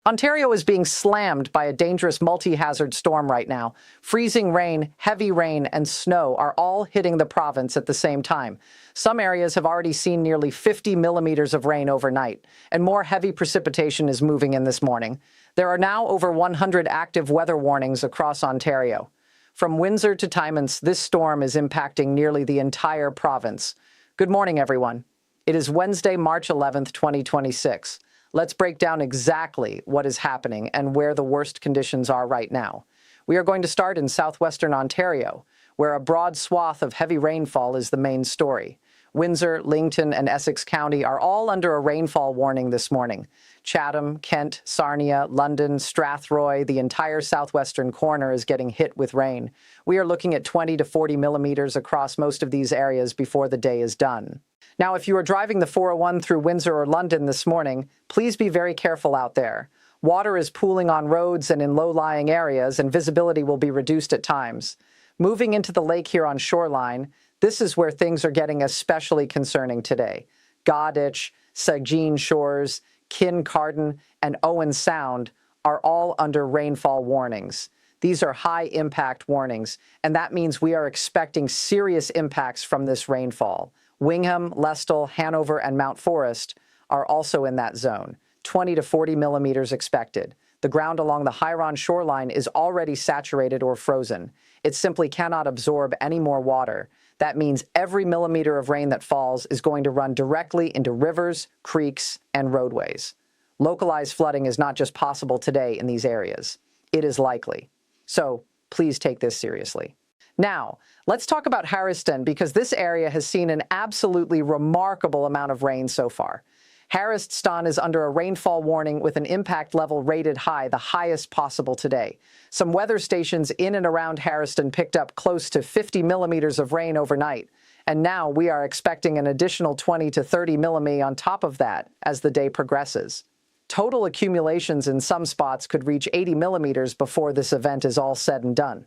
Ontario is being slammed by a dangerous multi-hazard storm right now. Freezing rain, heavy rain, and snow are all hitting the province at the same time. Some areas have already seen nearly 50 millimeters of rain overnight, and more heavy precipitation is moving in this morning. There are now over 100 active weather warnings across Ontario. From Windsor to Tymans, this storm is impacting nearly the entire province. Good morning, everyone. It is Wednesday, March 11th, 2026. Let's break down exactly what is happening and where the worst conditions are right now. We are going to start in Southwestern Ontario, where a broad swath of heavy rainfall is the main story. Windsor, Burlington, and Essex County are all under a rainfall warning this morning. Chatham-Kent, Sarnia, London, Strathroy, the entire southwestern corner is getting hit with rain. We are looking at 20 to 40 millimeters across most of these areas before the day is done. Now, if you are driving the 401 through Windsor or London this morning, please be very careful out there. Water is pooling on roads and in low-lying areas, and visibility will be reduced at times. Moving into the Lake Huron shoreline, this is where things are getting especially concerning today. Godditch, Saugeen Shores, Kincardine, and Owen Sound are all under rainfall warnings. These are high-impact warnings, and that means we are expecting serious impacts from this rainfall. Wingham, Lestall, Hanover, and Mount Forest are also in that zone. 20 to 40 millimeters expected. The ground along the Huron shoreline is already saturated or frozen. It simply cannot absorb any more water. That means every millimeter of rain that falls is going to run directly into rivers, creeks, and roadways. Localized flooding is not just possible today in these areas. It is likely. So please take this seriously. Now, let's talk about Hariston, because this area has seen an absolutely remarkable amount of rain so far. Hariston is under a rainfall warning with an impact level rated high, the highest possible today. Some weather stations in and around Hariston picked up close to 50 millimeters of rain overnight, and now we are expecting an additional 20 to 30 millimeters on top of that as the day progresses. Total accumulations in some spots could reach 80 millimeters before this event is all said and done.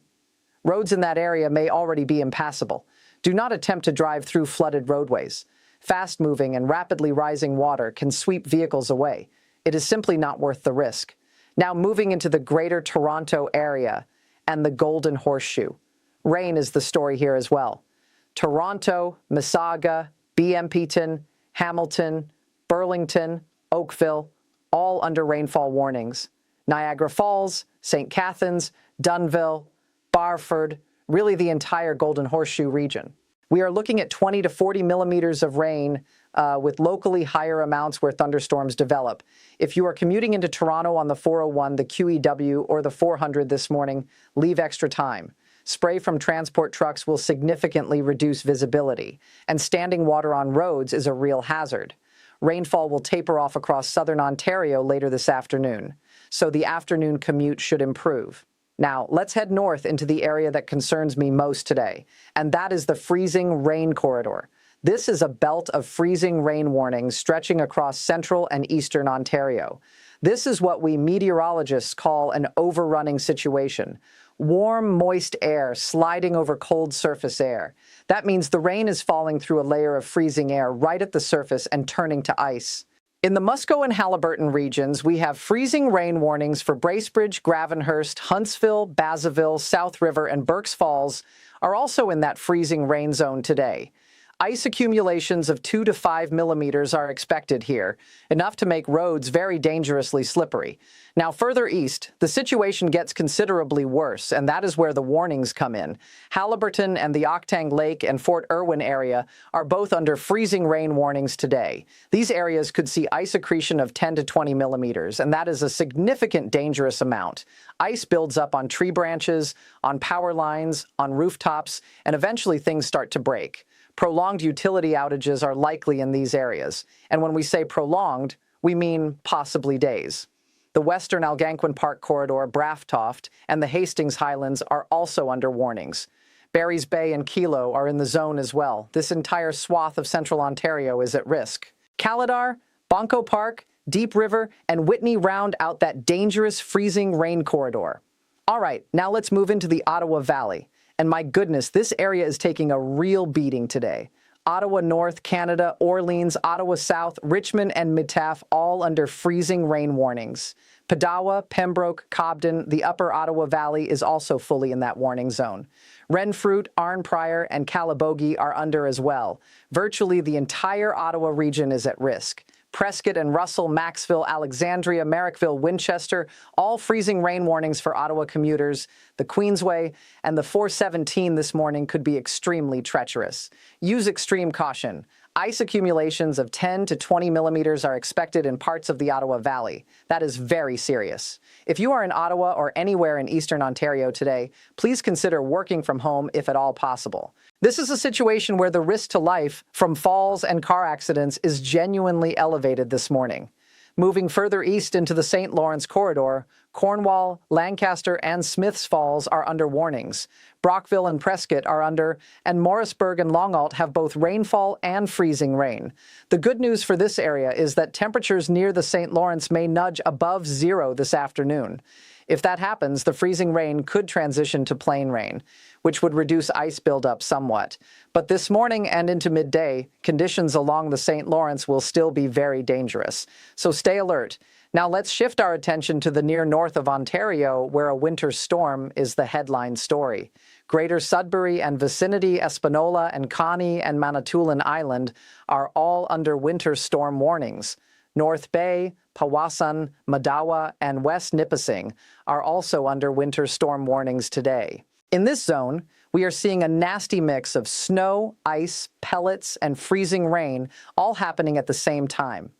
Roads in that area may already be impassable. Do not attempt to drive through flooded roadways. Fast-moving and rapidly rising water can sweep vehicles away. It is simply not worth the risk. Now moving into the Greater Toronto area and the Golden Horseshoe. Rain is the story here as well. Toronto, Mississauga, Brampton, Hamilton, Burlington, Oakville, all under rainfall warnings. Niagara Falls, St. Catharines, Dunnville, Barford, really the entire Golden Horseshoe region. We are looking at 20 to 40 millimeters of rain with locally higher amounts where thunderstorms develop. If you are commuting into Toronto on the 401, the QEW, or the 400 this morning, leave extra time. Spray from transport trucks will significantly reduce visibility, and standing water on roads is a real hazard. Rainfall will taper off across southern Ontario later this afternoon, so the afternoon commute should improve. Now, let's head north into the area that concerns me most today, and that is the freezing rain corridor. This is a belt of freezing rain warnings stretching across central and eastern Ontario. This is what we meteorologists call an overrunning situation. Warm, moist air sliding over cold surface air. That means the rain is falling through a layer of freezing air right at the surface and turning to ice. In the Muskoka and Haliburton regions, we have freezing rain warnings for Bracebridge, Gravenhurst, Huntsville, Bassaville, South River, and Burkes Falls are also in that freezing rain zone today. Ice accumulations of 2 to 5 millimeters are expected here, enough to make roads very dangerously slippery. Now, further east, the situation gets considerably worse, and that is where the warnings come in. Haliburton and the Octang Lake and Fort Irwin area are both under freezing rain warnings today. These areas could see ice accretion of 10 to 20 millimeters, and that is a significant dangerous amount. Ice builds up on tree branches, on power lines, on rooftops, and eventually things start to break. Prolonged utility outages are likely in these areas, and when we say prolonged, we mean possibly days. The Western Algonquin Park Corridor, Braftoft, and the Hastings Highlands are also under warnings. Barry's Bay and Kilo are in the zone as well. This entire swath of central Ontario is at risk. Caladar, Bonko Park, Deep River, and Whitney round out that dangerous freezing rain corridor. All right, now let's move into the Ottawa Valley. And my goodness, this area is taking a real beating today. Ottawa North, Canada, Orleans, Ottawa South, Richmond, and Mittaf all under freezing rain warnings. Padawa, Pembroke, Cobden, the upper Ottawa Valley is also fully in that warning zone. Renfrew, Arnprior, and Calabogie are under as well. Virtually the entire Ottawa region is at risk. Prescott and Russell, Maxville, Alexandria, Merrickville, Winchester, all freezing rain warnings for Ottawa commuters. The Queensway and the 417 this morning could be extremely treacherous. Use extreme caution. Ice accumulations of 10 to 20 millimeters are expected in parts of the Ottawa Valley. That is very serious. If you are in Ottawa or anywhere in Eastern Ontario today, please consider working from home if at all possible. This is a situation where the risk to life from falls and car accidents is genuinely elevated this morning. Moving further east into the St. Lawrence corridor, Cornwall, Lancaster, and Smiths Falls are under warnings. Brockville and Prescott are under, and Morrisburg and Longault have both rainfall and freezing rain. The good news for this area is that temperatures near the St. Lawrence may nudge above zero this afternoon. If that happens, the freezing rain could transition to plain rain, which would reduce ice buildup somewhat. But this morning and into midday, conditions along the St. Lawrence will still be very dangerous. So stay alert. Now let's shift our attention to the near north of Ontario, where a winter storm is the headline story. Greater Sudbury and vicinity, Espanola and Connie and Manitoulin Island are all under winter storm warnings. North Bay, Powassan, Madawa, and West Nipissing are also under winter storm warnings today. In this zone, we are seeing a nasty mix of snow, ice, pellets, and freezing rain all happening at the same time.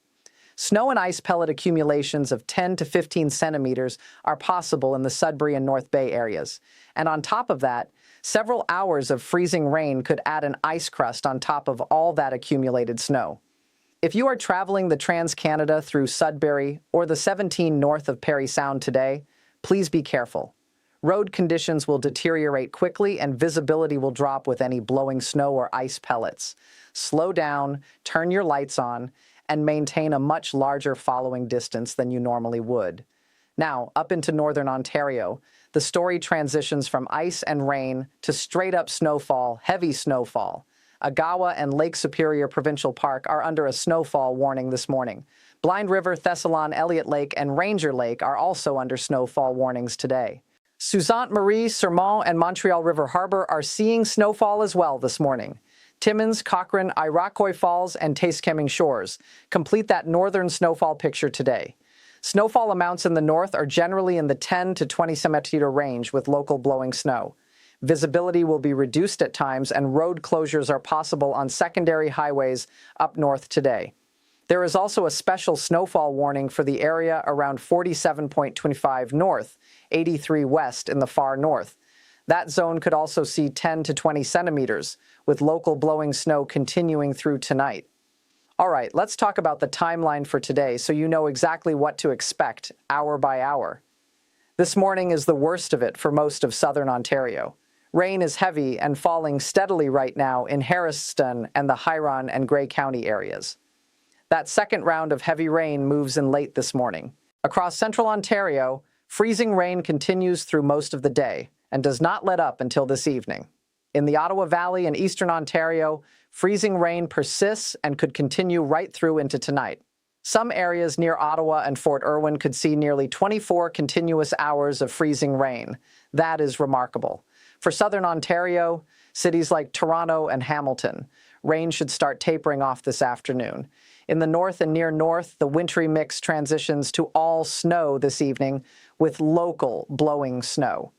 Snow and ice pellet accumulations of 10 to 15 centimeters are possible in the Sudbury and North Bay areas. And on top of that, several hours of freezing rain could add an ice crust on top of all that accumulated snow. If you are traveling the Trans-Canada through Sudbury or the 17 north of Parry Sound today, please be careful. Road conditions will deteriorate quickly and visibility will drop with any blowing snow or ice pellets. Slow down, turn your lights on, and maintain a much larger following distance than you normally would. Now, up into northern Ontario, the story transitions from ice and rain to straight-up snowfall, heavy snowfall. Agawa and Lake Superior Provincial Park are under a snowfall warning this morning. Blind River, Thessalon, Elliott Lake, and Ranger Lake are also under snowfall warnings today. Sault Ste. Marie, Sermont, and Montreal River Harbor are seeing snowfall as well this morning. Timmins, Cochrane, Iroquois Falls, and Taskemming Shores complete that northern snowfall picture today. Snowfall amounts in the north are generally in the 10 to 20 centimeter range with local blowing snow. Visibility will be reduced at times and road closures are possible on secondary highways up north today. There is also a special snowfall warning for the area around 47.25 north, 83 west in the far north. That zone could also see 10 to 20 centimeters, with local blowing snow continuing through tonight. All right, let's talk about the timeline for today so you know exactly what to expect hour by hour. This morning is the worst of it for most of southern Ontario. Rain is heavy and falling steadily right now in Hariston and the Huron and Grey County areas. That second round of heavy rain moves in late this morning. Across central Ontario, freezing rain continues through most of the day and does not let up until this evening. In the Ottawa Valley and eastern Ontario, freezing rain persists and could continue right through into tonight. Some areas near Ottawa and Fort Irwin could see nearly 24 continuous hours of freezing rain. That is remarkable. For southern Ontario, cities like Toronto and Hamilton, rain should start tapering off this afternoon. In the north and near north, the wintry mix transitions to all snow this evening with local blowing snow.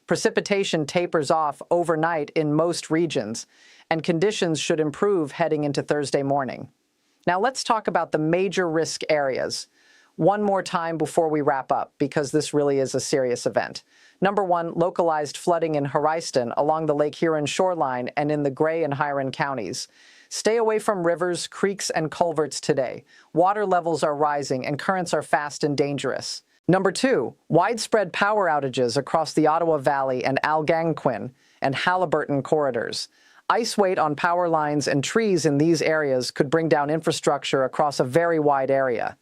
Precipitation tapers off overnight in most regions, and conditions should improve heading into Thursday morning. Now let's talk about the major risk areas. One more time before we wrap up, because this really is a serious event. Number one, localized flooding in Hariston along the Lake Huron shoreline and in the Grey and Huron counties. Stay away from rivers, creeks, and culverts today. Water levels are rising and currents are fast and dangerous. Number two, widespread power outages across the Ottawa Valley and Algonquin and Haliburton corridors. Ice weight on power lines and trees in these areas could bring down infrastructure across a very wide area.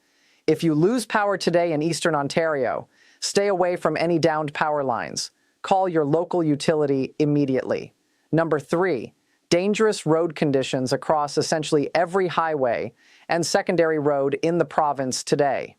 If you lose power today in eastern Ontario, stay away from any downed power lines. Call your local utility immediately. Number three, dangerous road conditions across essentially every highway and secondary road in the province today.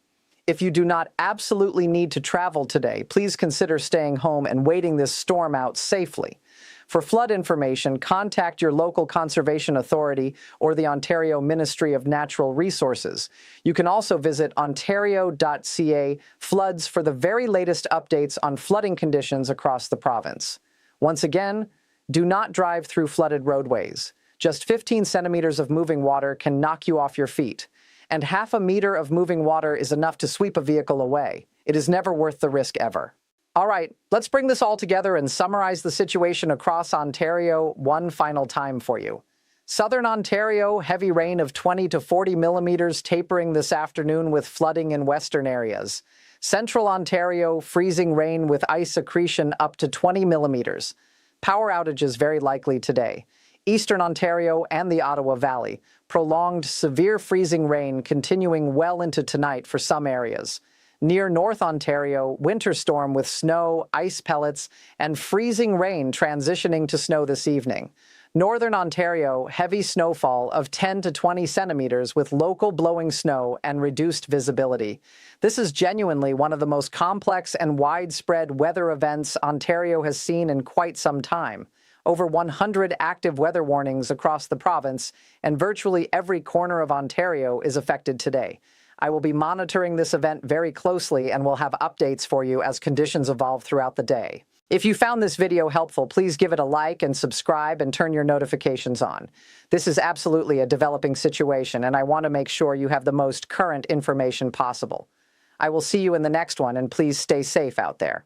If you do not absolutely need to travel today, please consider staying home and waiting this storm out safely. For flood information, contact your local conservation authority or the Ontario Ministry of Natural Resources. You can also visit ontario.ca floods for the very latest updates on flooding conditions across the province. Once again, do not drive through flooded roadways. Just 15 centimeters of moving water can knock you off your feet, and half a meter of moving water is enough to sweep a vehicle away. It is never worth the risk ever. All right, let's bring this all together and summarize the situation across Ontario one final time for you. Southern Ontario, heavy rain of 20 to 40 millimeters tapering this afternoon with flooding in western areas. Central Ontario, freezing rain with ice accretion up to 20 millimeters. Power outages very likely today. Eastern Ontario and the Ottawa Valley, prolonged severe freezing rain continuing well into tonight for some areas. Near North Ontario, winter storm with snow, ice pellets, and freezing rain transitioning to snow this evening. Northern Ontario, heavy snowfall of 10 to 20 centimeters with local blowing snow and reduced visibility. This is genuinely one of the most complex and widespread weather events Ontario has seen in quite some time. Over 100 active weather warnings across the province, and virtually every corner of Ontario is affected today. I will be monitoring this event very closely and will have updates for you as conditions evolve throughout the day. If you found this video helpful, please give it a like and subscribe and turn your notifications on. This is absolutely a developing situation, and I want to make sure you have the most current information possible. I will see you in the next one, and please stay safe out there.